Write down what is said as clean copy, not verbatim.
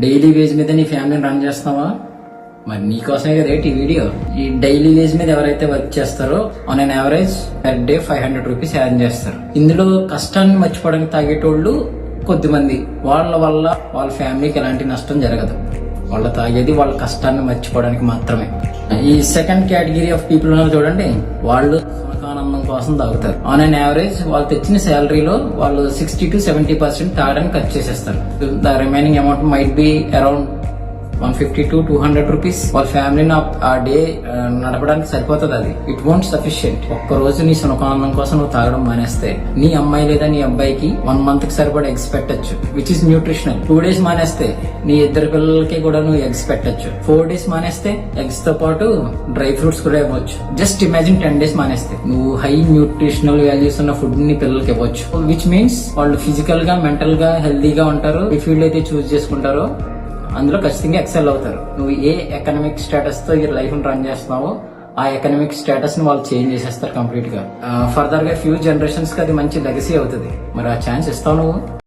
Daily wage మీద నీ ఫ్యామిలీని రన్ చేస్తున్నావా? మరి నీకోసమే కదా ఈ వీడియో. ఈ డైలీ వేజ్ మీద ఎవరైతే వర్క్ చేస్తారో on an average per day 500 rupees earn చేస్తారు. ఇందులో కష్టాన్ని మర్చిపోవడానికి తాగేటోళ్ళు కొద్దిమంది. వాళ్ళ వల్ల వాళ్ళ ఫ్యామిలీకి ఎలాంటి నష్టం జరగదు. వాళ్ళ తాగేది వాళ్ళ కష్టాన్ని మర్చిపోవడానికి మాత్రమే. ఈ సెకండ్ కేటగిరీ ఆఫ్ పీపుల్ ఉన్నారు చూడండి, వాళ్ళు సుఖానందం కోసం తాగుతారు. ఆన్ అన్ యావరేజ్ వాళ్ళు తెచ్చిన శాలరీలో వాళ్ళు 60 to 70% తాగడానికి ఖర్చు చేసేస్తారు. The remaining amount might be around 150 to 200 rupees. వాళ్ళ ఫ్యామిలీని ఆ డే నడపడానికి సరిపోతుంది. అది ఇట్ వోంట్ సఫిషియెంట్. ఒక్క రోజు నీ సునకానందం కోసం నువ్వు తాగడం మానేస్తే నీ అమ్మాయి లేదా నీ అబ్బాయికి 1 మంత్ కి సరిపడా ఎగ్స్ పెట్టచ్చు, విచ్ ఇస్ న్యూట్రిషనల్. 2 days మానేస్తే నీ ఇద్దరు పిల్లలకి కూడా నువ్వు ఎగ్స్ పెట్టచ్చు. 4 days మానేస్తే ఎగ్స్ తో పాటు డ్రై ఫ్రూట్స్ కూడా ఇవ్వచ్చు. జస్ట్ ఇమాజిన్ 10 days మానేస్తే నువ్వు హై న్యూట్రిషనల్ వాల్యూస్ ఉన్న ఫుడ్ ని పిల్లలకి ఇవ్వచ్చు. విచ్ మీన్స్ వాళ్ళు ఫిజికల్ గా మెంటల్ గా హెల్దీగా ఉంటారు. ఈ ఫీల్డ్ అయితే చూస్ చేసుకుంటారో అందులో ఖచ్చితంగా ఎక్సెల్ అవుతారు. నువ్వు ఏ ఎకనామిక్ స్టేటస్ తో ఈ లైఫ్ ని రన్ చేస్తున్నావో ఆ ఎకనామిక్ స్టేటస్ ని వాళ్ళు చేంజ్ చేసేస్తారు కంప్లీట్ గా. ఫర్దర్ గా ఫ్యూ జనరేషన్స్ కి అది మంచి లెగసీ అవుతుంది. మరి ఆ ఛాన్స్ ఇస్తావు నువ్వు?